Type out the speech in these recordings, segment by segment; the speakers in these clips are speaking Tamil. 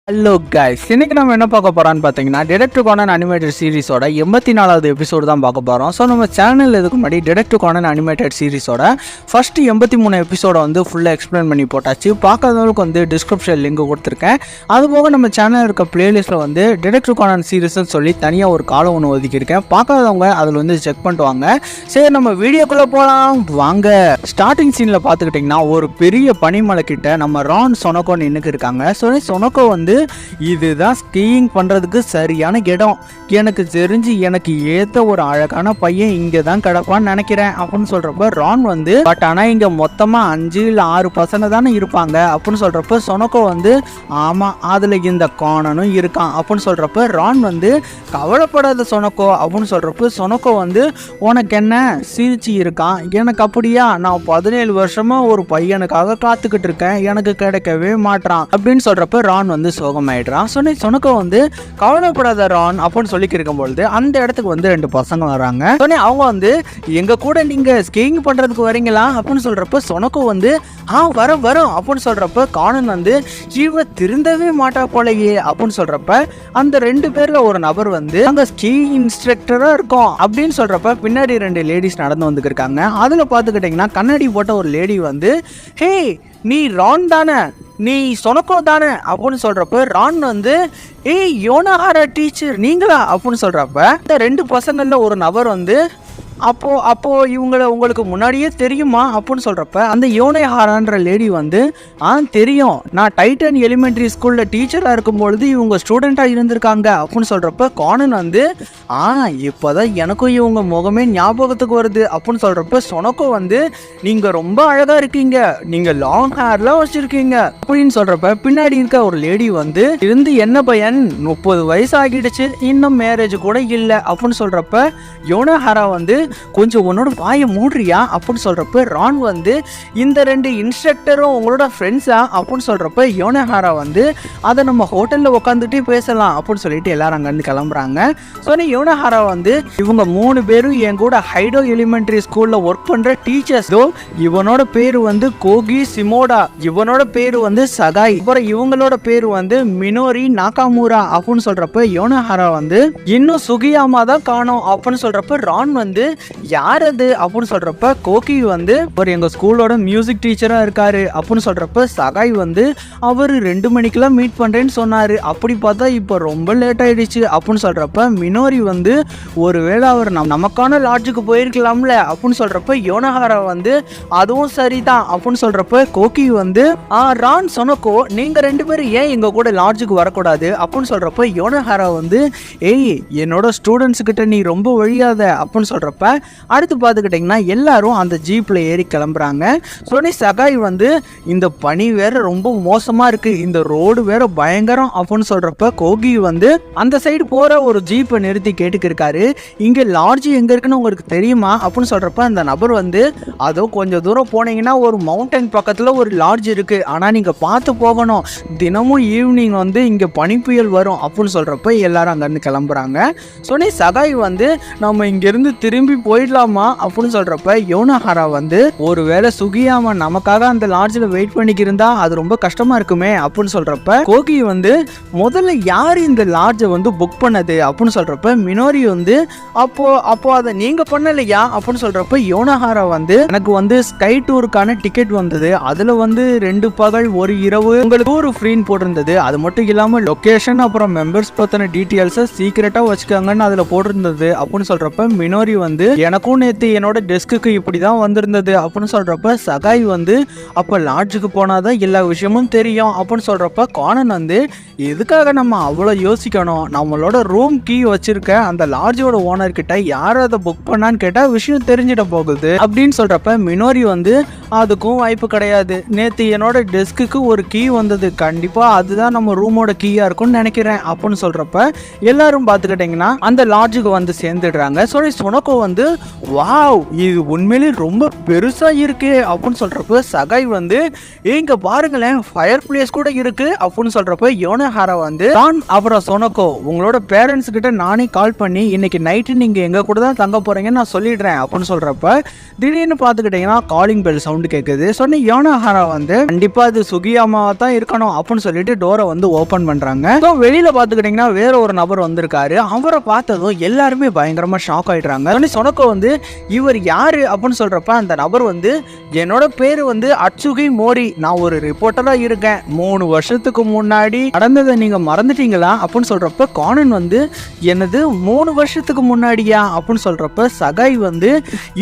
ஹலோ கைஸ், இன்னைக்கு நம்ம என்ன பார்க்க போகிறோம்னு பார்த்தீங்கன்னா டிடெக்டிவ் கானன் அனிமேட்டட் சீரிஸோட 84வது எபிசோடு தான் பார்க்க போகிறோம். ஸோ நம்ம சேனல் இதுக்கு முன்னாடி டிடெக்டிவ் கானன் அனிமேட்டட் சீரிஸோட ஃபஸ்ட்டு 83 எபிசோடை வந்து ஃபுல்லாக எக்ஸ்பிளைன் பண்ணி போட்டாச்சு. பார்க்காதவங்களுக்கு வந்து டிஸ்கிரிப்ஷன் லிங்க் கொடுத்துருக்கேன். அதுபோக நம்ம சேனலில் இருக்க பிளேலிஸ்ட்டில் வந்து டிடெக்டிவ் கானன் சீரிஸ்ன்னு சொல்லி தனியாக ஒரு காலம் ஒன்று ஒதுக்கியிருக்கேன். பார்க்காதவங்க அதில் வந்து செக் பண்ணிட்டு வாங்க. சரி, நம்ம வீடியோக்குள்ளே போகலாம் வாங்க. ஸ்டார்டிங் சீனில் பார்த்துக்கிட்டிங்கன்னா ஒரு பெரிய பனிமலை கிட்ட நம்ம ரான் சொனக்கோ நின்றுக்கு இருக்காங்க. ஸோ சொனக்கோ வந்து இதுதான் ஸ்கீயிங் பண்ணுறதுக்கு சரியான இடம், எனக்கு தெரிஞ்சு எனக்கு ஏற்ற ஒரு அழகான பையன் இங்கே தான் கிடப்பான்னு நினைக்கிறேன் அப்படின்னு சொல்கிறப்ப ரான் வந்து பட் ஆனால் இங்கே மொத்தமாக 5 இல்லை 6 பசங்க தானே இருப்பாங்க அப்படின்னு சொல்கிறப்ப சொனக்கோ வந்து ஆமாம் அதில் இந்த கானனும் இருக்கான் அப்படின்னு சொல்கிறப்ப ரான் வந்து கவலைப்படாத சொனக்கோ அப்படின்னு சொல்கிறப்ப சொனக்கோ வந்து உனக்கு என்ன சிரிச்சு இருக்கான், எனக்கு அப்படியா, நான் 17 வருஷமாக ஒரு பையனுக்காக காத்துக்கிட்டு இருக்கேன், எனக்கு கிடைக்கவே மாட்டான் அப்படின்னு சொல்கிறப்ப ரான் வந்து சோகமாயிடுறான். சொனக்கோ வந்து கவலைப்படாத ரான் அப்படின்னு சொல்லி இருக்கும்பொழுது அந்த இடத்துக்கு வந்து 2 பசங்க வராங்க. அவங்க வந்து எங்க கூட நீங்க ஸ்கீயிங் பண்றதுக்கு வரீங்களா அப்படின்னு சொல்றப்ப சொனக்கோ வந்து வரும் அப்படின்னு சொல்றப்ப கானன் வந்து இவ திருந்தவே மாட்டா போலயே அப்படின்னு சொல்றப்ப அந்த 2 பேர்ல ஒரு நபர் வந்து அங்க ஸ்கீ இன்ஸ்ட்ரக்டரா இருக்கும் அப்படின்னு சொல்றப்ப பின்னாடி 2 லேடிஸ் நடந்து வந்துருக்காங்க. அதுல பாத்துக்கிட்டீங்கன்னா கண்ணாடி போட்ட ஒரு லேடி வந்து ஹே நீ ரான் தானே, நீ சொனக்கோ தானே அப்படின்னு சொல்றப்ப ரான் வந்து ஏய் யோனஹாரா டீச்சர் நீங்களா அப்படின்னு சொல்றப்ப இந்த 2 பசங்கள்ல ஒரு நபர் வந்து அப்போ உங்களுக்கு முன்னாடியே தெரியுமா அப்படின்னு சொல்றப்ப அந்த யோனஹாரான்ற லேடி வந்து தெரியும், நான் டைட்டன் எலிமெண்ட்ரி ஸ்கூல்ல டீச்சரா இருக்கும்பொழுது இவங்க ஸ்டூடெண்டா இருந்திருக்காங்க அப்படின்னு சொல்றப்ப கானன் வந்து இப்போதான் எனக்கும் இவங்க முகமே ஞாபகத்துக்கு வருது அப்படின்னு சொல்றப்ப சொனக்கோ வந்து நீங்க ரொம்ப அழகா இருக்கீங்க, நீங்க லாங் ஹேர்லாம் வச்சிருக்கீங்க அப்படின்னு சொல்றப்ப பின்னாடி இருக்க ஒரு லேடி வந்து இருந்து என்ன பையன் 30 வயசு ஆகிடுச்சு, இன்னும் மேரேஜ் கூட இல்லை அப்படின்னு சொல்றப்ப யோனஹாரா வந்து கொஞ்சம் உன்னோட வாயை மூடுறியா அப்படின்னு சொல்றப்ப ரான் வந்து இந்த 2 இன்ஸ்ட்ரக்டரும் உங்களோட ஃப்ரெண்ட்ஸா அப்படின்னு சொல்றப்ப யோனஹாரா வந்து அதை நம்ம ஹோட்டல்ல உட்காந்துட்டே பேசலாம் அப்படின்னு சொல்லிட்டு எல்லாரும் அங்கிருந்து கிளம்புறாங்க. ஸோ யோனஹாரா வந்து இவங்க 3 பேரும் என் கூட ஹைடோ எலிமெண்ட்ரி ஸ்கூல்ல ஒர்க் பண்ற டீச்சர்ஸ். இவனோட பேரு வந்து கோகி சிமோடா, இவனோட பேரு வந்து சகாய், அப்புறம் இவங்களோட பேரு வந்து மினோரி நாகாமூரா அப்படின்னு சொல்றப்ப யோனஹாரா வந்து இன்னும் சுகியாமா தான் காணோம் அப்படின்னு சொல்றப்ப ரான் வந்து யார் அது அப்படின்னு சொல்றப்ப கோகி வந்து ஒரு எங்க ஸ்கூலோட மியூசிக் டீச்சரா இருக்காரு அப்படின்னு சொல்றப்ப சகாய் வந்து அவர் 2 மணிக்கெல்லாம் மீட் பண்றேன்னு சொன்னாரு, அப்படி பார்த்தா இப்போ ரொம்ப லேட் ஆயிடுச்சு அப்படின்னு சொல்றப்ப மினோரி வந்து ஒருவேளை அவர் நமக்கான லாட்ஜுக்கு போயிருக்கலாம்ல அப்படின்னு சொல்றப்ப யோனஹாரா வந்து அதுவும் சரிதான் அப்படின்னு சொல்றப்ப கோகி வந்து ரான் சொனக்கோ நீங்க 2 பேரும் ஏன் எங்க கூட லாட்ஜுக்கு வரக்கூடாது அப்படின்னு சொல்றப்ப யோனஹாரா வந்து ஏய் என்னோட ஸ்டூடெண்ட்ஸ் கிட்ட நீ ரொம்ப வழியாத அப்படின்னு சொல்றப்ப அடுத்து பார்த்துக்கிட்டிங்கன்னா எல்லாரும் அந்த ஜீப்பில் ஏறி கிளம்புறாங்க. சொன்னி சகாய் வந்து இந்த பனி வேற ரொம்ப மோசமாக இருக்குது, இந்த ரோடு வேற பயங்கரம் அப்படின்னு சொல்கிறப்ப கோகி வந்து அந்த சைடு போகிற ஒரு ஜீப்பை நிறுத்தி கேட்டுக்கிருக்காரு, இங்கே லாட்ஜ் எங்கே இருக்குன்னு உங்களுக்கு தெரியுமா அப்படின்னு சொல்கிறப்ப அந்த நபர் வந்து அதோ கொஞ்சம் தூரம் போனீங்கன்னா ஒரு மவுண்டன் பக்கத்தில் ஒரு லாட்ஜ் இருக்குது, ஆனால் நீங்கள் பார்த்து போகணும், தினமும் ஈவினிங் வந்து இங்கே பனி புயல் வரும் அப்படின்னு சொல்கிறப்ப எல்லாரும் அங்கேருந்து கிளம்புறாங்க. சொன்னி சகாய் வந்து நம்ம இங்கேருந்து திரும்பி போயிடலாமா அப்படின்னு சொல்றப்ப யோனஹாரா வந்து ஒருவேளை சுகியாமா நமக்காக அந்த லாட்ஜில் வெயிட் பண்ணிக்கிருந்தா அது ரொம்ப கஷ்டமா இருக்குமே அப்படின்னு சொல்றப்ப கோகி வந்து முதல்ல யார் இந்த லாட்ஜை வந்து புக் பண்ணது அப்படின்னு சொல்றப்ப மினோரி வந்து அப்போ அதை நீங்க பண்ணலையா அப்படின்னு சொல்றப்ப யோனஹாரா வந்து எனக்கு வந்து ஸ்கை டூருக்கான டிக்கெட் வந்தது, அதுல வந்து 2 பகல் 1 இரவு உங்களுக்கு டூர் ஃப்ரீன்னு போட்டிருந்தது, அது மட்டும் இல்லாம லொகேஷன் அப்புறம் மெம்பர்ஸ் பத்தின டீட்டெயில்ஸை சீக்கிரட்டா வச்சுக்காங்கன்னு அதுல போட்டிருந்தது அப்படின்னு சொல்றப்ப மினோரி வந்து எனக்கும் நேற்று என்னோட டெஸ்க்கு இப்படிதான் வந்திருந்தது அப்படின்னு சொல்றப்ப சகாய் வந்து அப்போ லாட்ஜுக்கு போனாதான் எல்லா விஷயமும் தெரியும் அப்படின்னு சொல்றப்ப கானன் வந்து எதுக்காக நம்ம அவ்வளோ யோசிக்கணும், நம்மளோட ரூம் கீ வச்சிருக்க அந்த லாட்ஜோட ஓனர் கிட்ட யார் அதை புக் பண்ணான்னு கேட்டா விஷயம் தெரிஞ்சிட போகுது அப்படின்னு சொல்றப்ப மினோரி வந்து அதுக்கும் வாய்ப்பு கிடையாது, நேற்று என்னோட டெஸ்க்கு ஒரு கீ வந்தது, கண்டிப்பா அதுதான் நம்ம ரூமோட கீயா இருக்கும்னு நினைக்கிறேன் அப்படின்னு சொல்றப்ப எல்லாரும் பார்த்துக்கிட்டீங்கன்னா அந்த லாட்ஜுக்கு வந்து சேர்ந்துடுறாங்க. சொனக்கோ வந்து வாவ் இது உண்மையிலே ரொம்ப பெருசா இருக்கு அப்படின்னு சொல்றப்ப சகாய் வந்து இங்க பாருங்களேன் ஃபயர் பிளேஸ் கூட இருக்கு அப்படின்னு சொல்றப்ப யோனஹாரா வந்து ரான் அப்புறம் சொனக்கோ உங்களோட பேரண்ட்ஸ் கிட்ட நானே கால் பண்ணி இன்னைக்கு நைட்டு நீங்க எங்க கூட தான் தங்க போறீங்கன்னு நான் சொல்லிடுறேன் அப்படின்னு சொல்றப்ப திடீர்னு பாத்துக்கிட்டீங்கன்னா காலிங் பெல் சவுண்ட் கேட்குது. சொன்ன யோனஹாரா வந்து கண்டிப்பா அது சுகியாமாவா தான் இருக்கணும் அப்படின்னு சொல்லிட்டு டோரை வந்து ஓபன் பண்றாங்க. வெளியில பாத்துக்கிட்டீங்கன்னா வேற ஒரு நபர் வந்திருக்காரு. அவரை பார்த்ததும் எல்லாருமே பயங்கரமா ஷாக் ஆயிடுறாங்க. சொனக்கோ வந்து இவர் யாரு அப்படின்னு சொல்றப்ப அந்த நபர் வந்து என்னோட பேரு வந்து அட்சுகி மோரி, நான் ஒரு ரிப்போர்ட்டரா இருக்கேன், 3 வருஷத்துக்கு முன்னாடி நடந்ததை நீங்க மறந்துட்டீங்களா அப்படின்னு சொல்றப்ப கானன் வந்து என்னது 3 வருஷத்துக்கு முன்னாடியா அப்படின்னு சொல்றப்ப சகாய் வந்து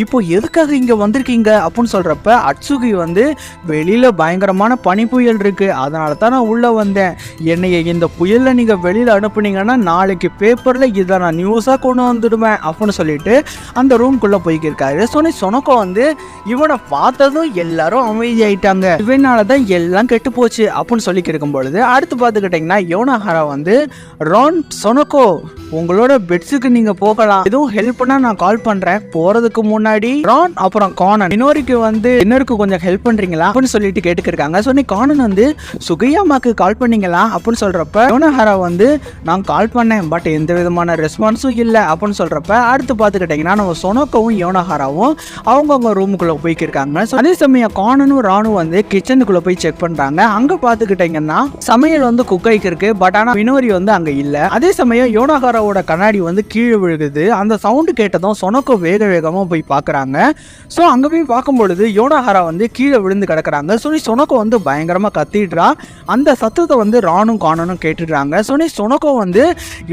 இப்போ எதுக்காக இங்க வந்திருக்கீங்க அப்படின்னு சொல்றப்ப அட்சுகி வந்து வெளியில பயங்கரமான பனி புயல் இருக்கு, அதனால தான் நான் உள்ள வந்தேன், என்னைய இந்த புயல்ல நீங்க வெளியில அனுப்புனீங்கன்னா நாளைக்கு பேப்பர்ல இதை நான் நியூஸா கொண்டு வந்துடுவேன் அப்படின்னு சொல்லிட்டு அந்த ரூம்குள்ள போய்க்கிருக்காரு. சொனக்கோ வந்து இவனை பார்த்ததும் எல்லாரும் அமைதி ஆயிட்டாங்க, இவனாலதான் எல்லாம் கெட்டு போச்சு அப்படின்னு சொல்லி இருக்கும் பொழுது அடுத்து பார்த்துக்கிட்டீங்கன்னா யோனஹாரா வந்து ரான் சொனக்கோ உங்களோட பெட்ஸுக்கு நீங்க போகலாம், எதுவும் ஹெல்ப் பண்ணா நான் கால் பண்றேன், போறதுக்கு முன்னாடி ரான் அப்புறம் கானன் இன்னொருக்கு வந்து இன்னொருக்கு கொஞ்சம் ஹெல்ப் பண்றீங்களா அப்படின்னு சொல்லிட்டு கேட்டுக்கிருக்காங்க. சொன்னி கானன் வந்து சுகையாமாக்கு கால் பண்ணீங்களா அப்படின்னு சொல்றப்ப யோனஹாரா வந்து நான் கால் பண்ணேன் பட் எந்த விதமான ரெஸ்பான்ஸும் இல்லை அப்படின்னு சொல்றப்ப அடுத்து பார்த்துக்கிட்டீங்கன்னா நம்ம சொனோக்கவும் யோனஹாராவும் அவங்கவுங்க ரூமுக்குள்ள போய்க்கிருக்காங்க. அதே சமயம் கானனும் ராணும் வந்து கிச்சனுக்குள்ள போய் செக் பண்றாங்க. அங்க பார்த்துக்கிட்டீங்கன்னா சமையல் வந்து குக் ஆயிக்கு இருக்கு, பட் ஆனா மினோரி வந்து அங்க இல்ல. அதே சமயம் யோனஹாராவோட கண்ணாடி வந்து கீழே விழுகுது. அந்த சவுண்டு கேட்டதும் சொனோக்கோ வேக வேகமா போய் பாக்குறாங்க. ஸோ அங்க போய் பார்க்கும்பொழுது யோனஹாரா வந்து கீழே விழுந்து கிடக்குறாங்க. சொல்லி சொனோக்கோ வந்து பயங்கரமா கத்திடுறா. அந்த சத்தத்தை வந்து ராணும் கானனும் கேட்டுடுறாங்க. சொனோக்கோ வந்து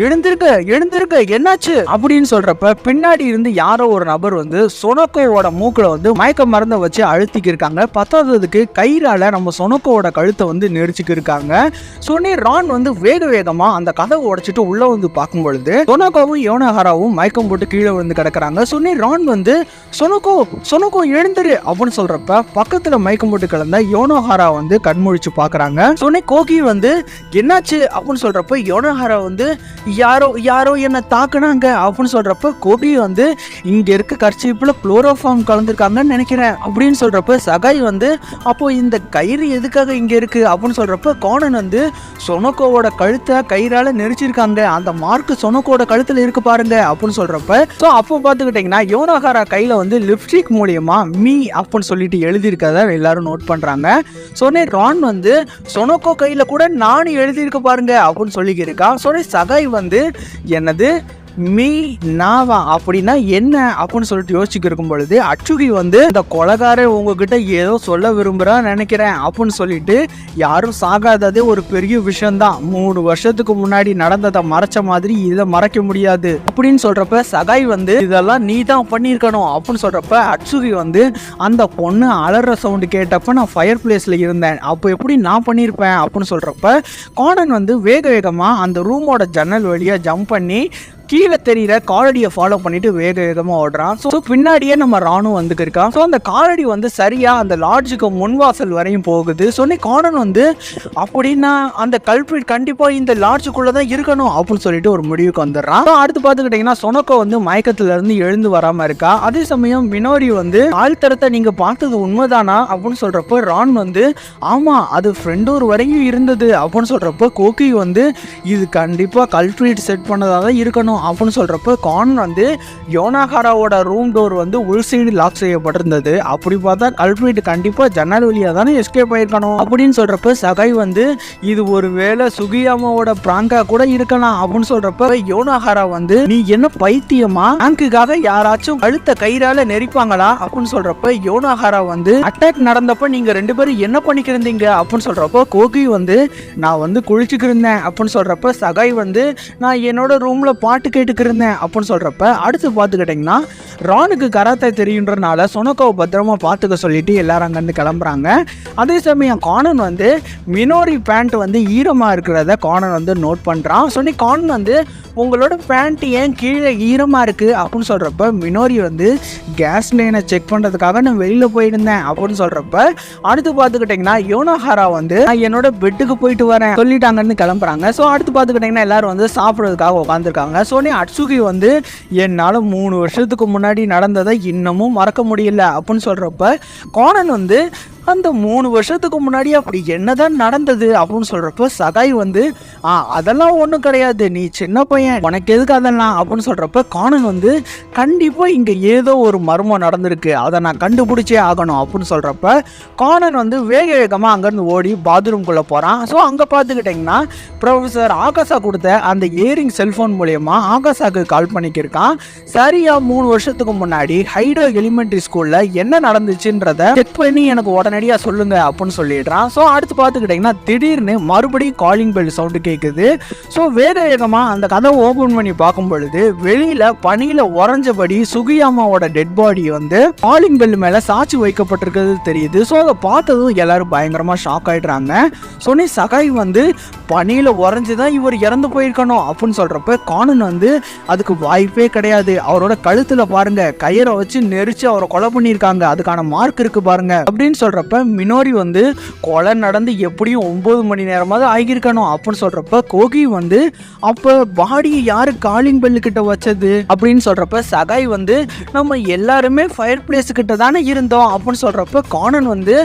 எழுந்திருக்க என்னாச்சு அப்படின்னு சொல்றப்ப பின்னாடி இருந்து யாரோ ஒரு நபர் வந்து சொனோக்கோவோட மூக்குல வந்து மயக்க மருந்தை வச்சு அழுத்திக்கு இருக்காங்க. பத்தாததுக்கு கயிறால நம்ம சொனோக்கோவோட கழுத்தை வந்து நெரிச்சுக்கு இருக்காங்க. சொன்னி ரான் வந்து வேக வேகமா அந்த கதவை உடைச்சிட்டு உள்ள வந்து பார்க்கும் பொழுது சொனோக்கோவும் யோனஹாராவும் மயக்கம் போட்டு கீழே விழுந்து கிடக்குறாங்க. சொன்னி ரான் வந்து சொனோக்கோ எழுந்துரு அப்படின்னு சொல்றப்ப பக்கத்துல மயக்கம் போட்டு கிடந்த யோனஹாரா வந்து கண்முழிச்சு பாக்குறாங்க. சொன்னி கோகி வந்து என்னாச்சு அப்படின்னு சொல்றப்ப யோனஹாரா வந்து யாரோ என்ன தாக்குனாங்க அப்படின்னு சொல்றப்ப கோகி வந்து இங்க இருக்க கர்ச்சீப்ல குளோரோஃபார்ம் கலந்துருக்காங்கன்னு நினைக்கிறேன் அப்படின்னு சொல்றப்ப சகாய் வந்து அப்போ இந்த கயிறு எதுக்காக இங்க இருக்கு அப்படின்னு சொல்றப்ப கானன் வந்து சொனோக்கோவோட கழுத்தை கயிறால நெரிச்சிருக்காங்க, அந்த மார்க் சொனோக்கோட கழுத்துல இருக்கு பாருங்க அப்படின்னு சொல்றப்ப ஸோ அப்போ பார்த்துக்கிட்டீங்கன்னா யோனஹாரா கையில வந்து லிப்ஸ்டிக் மூலியமா மீ அப்படின்னு சொல்லிட்டு எழுதியிருக்கத எல்லாரும் நோட் பண்றாங்க. சொன்னே ரான் வந்து சொனோக்கோ கையில கூட நானும் எழுதியிருக்க பாருங்க அப்படின்னு சொல்லிக்கிருக்கான். சொன்னே சகாய் வந்து என்னது மீ நாவா அப்படின்னா என்ன அப்படின்னு சொல்லிட்டு யோசிச்சுக்கு இருக்கும் பொழுது அச்சுகி வந்து இந்த கொலைகாரன் உங்ககிட்ட ஏதோ சொல்ல விரும்புறான்னு நினைக்கிறேன் அப்படின்னு சொல்லிட்டு யாரும் சாகாததே ஒரு பெரிய விஷயம்தான், 3 வருஷத்துக்கு முன்னாடி நடந்ததை மறைச்ச மாதிரி இதை மறைக்க முடியாது அப்படின்னு சொல்றப்ப சகாய் வந்து இதெல்லாம் நீ தான் பண்ணியிருக்கணும் அப்படின்னு சொல்றப்ப அச்சுகி வந்து அந்த பொண்ணு அலற சவுண்டு கேட்டப்ப நான் ஃபயர் பிளேஸ்ல இருந்தேன், அப்போ எப்படி நான் பண்ணியிருப்பேன் அப்படின்னு சொல்றப்ப கானன் வந்து வேக வேகமா அந்த ரூமோட ஜன்னல் வழியா ஜம்ப் பண்ணி கீழே தெரியிற காலடியை ஃபாலோ பண்ணிட்டு வேக வேகமாக ஓடுறான். ஸோ பின்னாடியே நம்ம ராணும் வந்துக்கிருக்கான். ஸோ அந்த காலடி வந்து சரியா அந்த லாட்ஜுக்கு முன்வாசல் வரையும் போகுது. சொன்னி கானன் வந்து அப்படின்னா அந்த கல்பிரிட் கண்டிப்பா இந்த லாட்ஜுக்குள்ள தான் இருக்கணும் அப்படின்னு சொல்லிட்டு ஒரு முடிவுக்கு வந்துடுறான். அடுத்து பார்த்துக்கிட்டீங்கன்னா சொனோக்கோ வந்து மயக்கத்துல இருந்து எழுந்து வராம இருக்கா. அதே சமயம் மினோரி வந்து ஆழ்த்தரத்தை நீங்க பார்த்தது உண்மைதானா அப்படின்னு சொல்றப்ப ரான் வந்து ஆமா அது ஃப்ரெண்டோர் வரையும் இருந்தது அப்படின்னு சொல்றப்ப கோகி வந்து இது கண்டிப்பா கல்பிரிட் செட் பண்ணதாக தான் இருக்கணும் அப்படின்னு சொல்றப்ப கானன் வந்து யோனஹாராவோட ரூம் டோர் வந்து உள் சைடு லாக் செய்யப்பட்டிருந்தது, அப்படி பார்த்தா கல்பிரிட் கண்டிப்பா ஜன்னல் வழியா தானே எஸ்கேப் ஆயிருக்கணும் அப்படின்னு சொல்றப்ப சகாய் வந்து இது ஒரு வேளை சுகியாமாவோட பிராங்கா கூட இருக்கலாம் அப்படின்னு சொல்றப்ப யோனஹாரா வந்து நீ என்ன பைத்தியமா, பிராங்குக்காக யாராச்சும் கழுத்த கயிறால நெரிப்பாங்களா அப்படின்னு சொல்றப்ப யோனஹாரா வந்து அட்டாக் நடந்தப்ப நீங்க 2 பேரும் என்ன பண்ணிக்கிருந்தீங்க அப்படின்னு சொல்றப்போ கோகி வந்து நான் வந்து குளிச்சுக்கு இருந்தேன் அப்படின்னு சொல்றப்ப சகாய் வந்து நான் என்னோட ரூம்ல பாட்டு கேட்டுக்கு இருந்தேன் அப்படின்னு சொல்றப்ப அடுத்து பார்த்துக்கிட்டீங்கன்னா ரானுக்கு கராத்தே தெரியுன்றனால சொனோக்கோவை பத்திரமா பார்த்துக்க சொல்லிட்டு எல்லாரும் அங்கேருந்து கிளம்புறாங்க. அதே சமயம் கானன் வந்து மினோரி பேண்ட் வந்து ஈரமாக இருக்கிறத கானன் வந்து நோட் பண்ணுறான். சொன்னி கானன் வந்து உங்களோட பேண்ட் ஏன் கீழே ஈரமாக இருக்குது அப்படின்னு சொல்கிறப்ப மினோரி வந்து கேஸ் லைனை செக் பண்ணுறதுக்காக நான் வெளியில் போயிருந்தேன் அப்படின்னு சொல்கிறப்ப அடுத்து பார்த்துக்கிட்டிங்கன்னா யோனோஹாரா வந்து நான் என்னோட பெட்டுக்கு போயிட்டு வரேன் சொல்லிட்டாங்கன்னு கிளம்புறாங்க. ஸோ அடுத்து பார்த்துக்கிட்டிங்கன்னா எல்லாரும் வந்து சாப்பிட்றதுக்காக உட்காந்துருக்காங்க. ஸோ அட்சுகி வந்து என்னால் 3 வருஷத்துக்கு முன்னாடி நடந்ததை இன்னமும் மறக்க முடியல அப்படின்னு சொல்கிறப்ப கோனன் வந்து அந்த 3 வருஷத்துக்கு முன்னாடி அப்படி என்னதான் நடந்தது அப்படின்னு சொல்கிறப்ப சகாய் வந்து அதெல்லாம் ஒன்றும் கிடையாது, நீ சின்ன பையன், உனக்கு எதுக்கு அதெல்லாம் அப்படின்னு சொல்கிறப்ப கோனன் வந்து கண்டிப்பாக இங்கே ஏதோ ஒரு மர்மம் நடந்திருக்கு, அதை நான் கண்டுபிடிச்சே ஆகணும் அப்படின்னு சொல்கிறப்ப கோனன் வந்து வேக வேகமாக அங்கேருந்து ஓடி பாத்ரூம்குள்ளே போகிறான். ஸோ அங்கே பார்த்துக்கிட்டிங்கன்னா ப்ரொஃபஸர் ஆகாஷா கொடுத்த அந்த ஏரிங் செல்ஃபோன் மூலயமா ஆகாஷாக்கு கால் பண்ணிக்கிருக்கான். சரியாக 3 வருஷத்துக்கு முன்னாடி ஹைடோ எலிமெண்ட்ரி ஸ்கூலில் என்ன நடந்துச்சுன்றதை செக் பண்ணி எனக்கு உடனடியாக சொல்லுங்க அப்படின்னு சொல்லிடுறான். ஸோ அடுத்து பார்த்துக்கிட்டிங்கன்னா திடீர்னு மறுபடியும் காலிங் பெல் சவுண்டு கேட்குது. ஸோ வேக வேகமாக அந்த கதவை ஓப்பன் பண்ணி பார்க்கும் பொழுது வெளியில் பனியில் உறைஞ்சபடி சுகியாமாவோட டெட் பாடி வந்து காலிங் பெல் மேலே சாட்சி வைக்கப்பட்டிருக்கிறது தெரியுது. ஸோ அதை பார்த்ததும் எல்லாரும் பயங்கரமாக ஷாக் ஆகிடுறாங்க. சொன்னி சகாய் வந்து பனியில் உறைஞ்சுதான் இவர் இறந்து போயிருக்கணும் அப்படின்னு சொல்கிறப்ப கானன் வந்து அதுக்கு வாய்ப்பே கிடையாது, அவரோட கழுத்தில் பாருங்க கயிறை வச்சு நெரிச்சு அவரை கொலை பண்ணியிருக்காங்க, அதுக்கான மார்க் இருக்கு பாருங்க அப்படின்னு சொல்கிறப்ப மினோரி வந்து கொலை நடந்து எப்படியும் 9 மணி நேரமாவது ஆகியிருக்கணும் அப்படின்னு சொல்கிறப்ப கோகி வந்து அப்போ பாடியை யாரு காலிங் பெல்லு கிட்ட வச்சது அப்படின்னு சொல்கிறப்ப சகாய் வந்து நம்ம எல்லாருமே ஃபயர் பிளேஸ் கிட்ட தானே இருந்தோம் அப்படின்னு சொல்கிறப்ப கானன் வந்து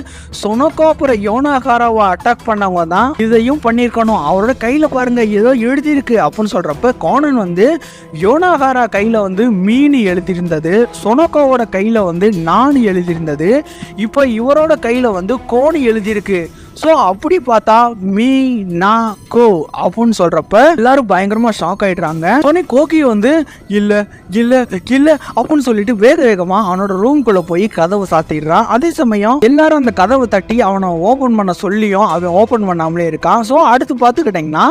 சொனோக்கோ அப்புறம் யோனோஹாராவை அட்டாக் பண்ணவங்க தான் இதையும் பண்ணியிருக்கணும், அவரோட கையில் பாருங்க ஏதோ எழுதியிருக்கு அப்படின்னு சொல்கிறப்ப கானன் வந்து யோனோஹாரா கையில் வந்து மீன் எழுதியிருந்தது, சொனோக்கோவோட கையில் வந்து நான் எழுதியிருந்தது, இப்போ இவரோட கையில் வந்து கோணி எழுதியிருக்கு. ஸோ அப்படி பார்த்தா மீ நா கோ அப்படின்னு சொல்கிறப்ப எல்லாரும் பயங்கரமாக ஷாக் ஆகிடுறாங்க. உடனே கோகி வந்து இல்லை இல்லை இல்லை அப்படின்னு சொல்லிட்டு வேக வேகமாக அவனோட ரூம்குள்ளே போய் கதவை சாத்திடுறான். அதே சமயம் எல்லாரும் அந்த கதவை தட்டி அவனை ஓப்பன் பண்ண சொல்லியும் அவன் ஓப்பன் பண்ணாமலே இருக்கான். ஸோ அடுத்து பார்த்துக்கிட்டிங்கன்னா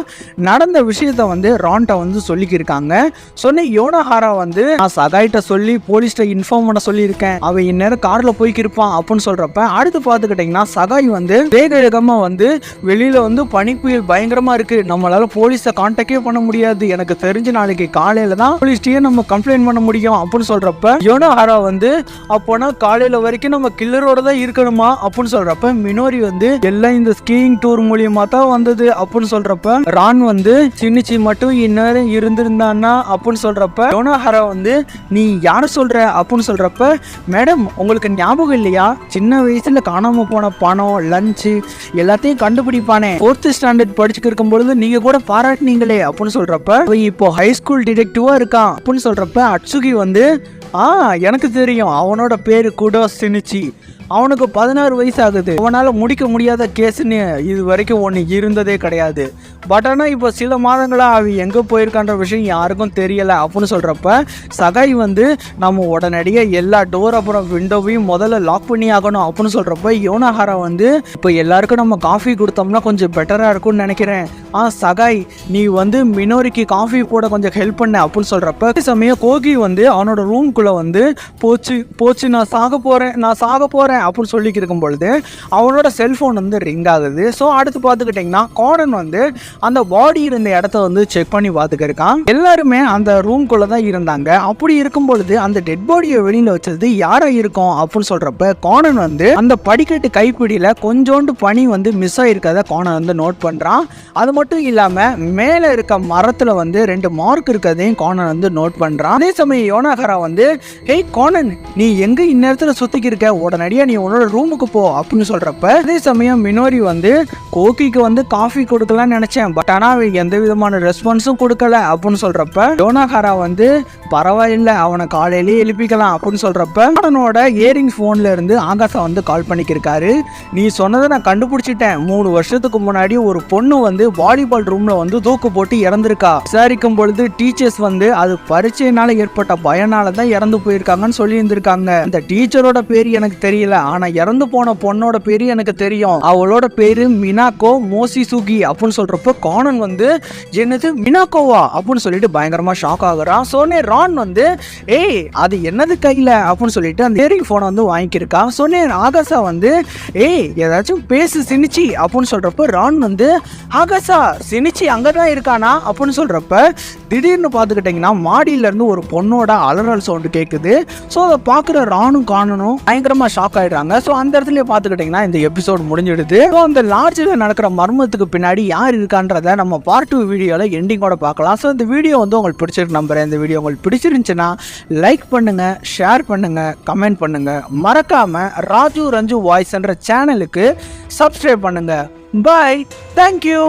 நடந்த விஷயத்த வந்து ரான்ட்ட வந்து சொல்லிக்கிருக்காங்க. சொன்ன யோனோஹாரா வந்து நான் சகாய்கிட்ட சொல்லி போலீஸ்கிட்ட இன்ஃபார்ம் பண்ண சொல்லியிருக்கேன், அவன் இந்நேரம் காரில் போய்க்கிருப்பான் அப்படின்னு சொல்கிறப்ப அடுத்து பார்த்துக்கிட்டிங்கன்னா சகாய் வந்து வேக வந்து வெளியில வந்து பனிப்புயல் பயங்கரமா இருக்கு, நம்மளால போலீஸை கான்டாக்டே பண்ண முடியாது, எனக்கு தெரிஞ்ச நாளைக்கு காலையில தான் போலீஸ்டே நம்ம கம்ப்ளைண்ட் பண்ண முடியும் அப்படின்னு சொல்றப்ப யோனோஹாரா வந்து அப்போனா காலையில வரைக்கும் நம்ம கில்லரோட தான் இருக்கணுமா அப்படின்னு சொல்றப்ப மினோரி வந்து எல்லாம் இந்த ஸ்கீயிங் டூர் மூலியமா தான் வந்தது அப்படின்னு சொல்றப்ப ரான் வந்து சின்னிச்சி மட்டும் இந்நேரம் இருந்திருந்தான்னா அப்படின்னு சொல்றப்ப யோனோஹாரா வந்து நீ யார சொல்ற அப்படின்னு சொல்றப்ப மேடம் உங்களுக்கு ஞாபகம் இல்லையா, சின்ன வயசுல காணாம போன பணம் லஞ்சு எல்லாத்தையும் கண்டுபிடிப்பானே 4th ஸ்டாண்டர்ட் படிச்சுட்டு இருக்கும் பொழுது நீங்க கூட பாராட்டினீங்களே அப்படின்னு சொல்றப்ப இப்போ ஹை ஸ்கூல் டிடெக்டிவா இருக்கான் அப்படின்னு சொல்றப்ப அட்சுகி வந்து எனக்கு தெரியும், அவனோட பேரு குடோ சினிச்சி, அவனுக்கு 16 வயசு ஆகுது, அவனால் முடிக்க முடியாத கேஸுன்னு இது வரைக்கும் ஒன்று இருந்ததே கிடையாது, பட் ஆனால் இப்போ சில மாதங்களாக அவன் எங்கே போயிருக்கான்ற விஷயம் யாருக்கும் தெரியலை அப்படின்னு சொல்கிறப்ப சகாய் வந்து நம்ம உடனடியாக எல்லா டோர் அப்புறம் விண்டோவையும் முதல்ல லாக் பண்ணி ஆகணும் அப்படின்னு சொல்கிறப்ப யோனோஹாரா வந்து இப்போ எல்லாருக்கும் நம்ம காஃபி கொடுத்தோம்னா கொஞ்சம் பெட்டராக இருக்கும்னு நினைக்கிறேன், சகாய் நீ வந்து மினோரிக்கு காஃபி போட கொஞ்சம் ஹெல்ப் பண்ண அப்படின்னு சொல்கிறப்ப சமயம் கோகி வந்து அவனோட ரூம்குள்ளே வந்து போச்சு நான் சாக போகிறேன் அப்படின்னு சொல்லிட்டு இருக்கும் பொழுது அவனோட செல்ஃபோன் வந்து ரிங் ஆகுது. ஸோ அடுத்து பார்த்துக்கிட்டிங்கன்னா கோனன் வந்து அந்த பாடி இருந்த இடத்த வந்து செக் பண்ணி பார்த்துக்கிருக்கான். எல்லாருமே அந்த ரூம்குள்ளே தான் இருந்தாங்க. அப்படி இருக்கும் பொழுது அந்த டெட் பாடியை வெளியில் வச்சது யாராக இருக்கும் அப்படின்னு சொல்கிறப்ப கோனன் வந்து அந்த படிக்கட்டு கைப்பிடியில் கொஞ்சோண்டு பனி வந்து மிஸ் ஆகிருக்கதை கோனன் வந்து நோட் பண்ணுறான். அது மட்டும் இல்லாமல் மேலே இருக்க மரத்தில் வந்து 2 மார்க் இருக்கிறதையும் கோனன் வந்து நோட் பண்ணுறான். அதே சமயம் யோனோஹாரா வந்து ஹேய் கோனன் நீ எங்கே இந்நேரத்தில் சுற்றிக்கி இருக்க, உடனடியாக நீ உன்னோட ரூமுக்கு போ அப்படின்னு சொல்றப்ப அதே சமயம் மினோரி வந்து கோகிக்கு வந்து காஃபி கொடுக்கலாம்னு நினைச்சேன், பட் ஆனால் அவன் எந்த விதமான ரெஸ்பான்ஸும் கொடுக்கல அப்படின்னு சொல்றப்ப யோனோஹாரா வந்து பரவாயில்லை அவனை காலையிலேயே எழுப்பிக்கலாம் அப்படின்னு சொல்றப்ப அவனோட ஏரிங் போன்ல இருந்து ஆகாஷா வந்து கால் பண்ணிக்கிருக்காரு. நீ சொன்னதை நான் கண்டுபிடிச்சிட்டேன், 3 வருஷத்துக்கு முன்னாடி ஒரு பொண்ணு வந்து வாலிபால் ரூம்ல வந்து தூக்கு போட்டு இறந்திருக்கா, விசாரிக்கும் பொழுது டீச்சர்ஸ் வந்து அது பரீட்சையினால ஏற்பட்ட பயனால தான் இறந்து போயிருக்காங்கன்னு சொல்லி இருந்திருக்காங்க. அந்த டீச்சரோட பேர் எனக்கு தெரியல ஆனால் இறந்து போன பொண்ணோட பேரு எனக்கு தெரியும், அவளோட பேரு மினாக்கோ மோசிசுகி அப்படின்னு சொல்றப்ப கானன் வந்து என்னது மினாக்கோவா அப்படின்னு சொல்லிட்டு பயங்கரமா ஷாக் ஆகுறான். சோனே ரான் வந்து ஏய் அது என்னது கையில அப்படின்னு சொல்லிட்டு அந்த இயரிங் போனை வந்து வாங்கியிருக்கான். சோனே ஆகாசா வந்து ஏய் ஏதாச்சும் பேசு சினிச்சி அப்படின்னு சொல்றப்ப ரான் வந்து ஆகாசா சினிச்சி அங்கதான் இருக்கானா அப்படின்னு சொல்றப்ப திடீர்னு பார்த்துக்கிட்டிங்கன்னா மாடியில இருந்து ஒரு பொண்ணோட அலறல் சவுண்டு கேட்குது. ஸோ அதை பார்க்குற ராணும் காணனும் பயங்கரமாக ஷாக் ஆகிடுறாங்க. ஸோ அந்த இடத்துல பார்த்துக்கிட்டிங்கன்னா இந்த எபிசோட் முடிஞ்சிடுது. ஸோ அந்த லாட்ஜில் நடக்கிற மர்மத்துக்கு பின்னாடி யார் இருக்கான்றதை நம்ம பார்ட் 2 வீடியோவில் எண்டிங்கோட பார்க்கலாம். ஸோ இந்த வீடியோ வந்து உங்களுக்கு பிடிச்சிருக்கு நம்புறேன். இந்த வீடியோ உங்களுக்கு பிடிச்சிருந்துச்சுன்னா லைக் பண்ணுங்கள், ஷேர் பண்ணுங்கள், கமெண்ட் பண்ணுங்கள். மறக்காமல் ராஜு ரஞ்சு வாய்ஸ்ன்ற சேனலுக்கு சப்ஸ்கிரைப் பண்ணுங்கள். பாய், தேங்க்யூ.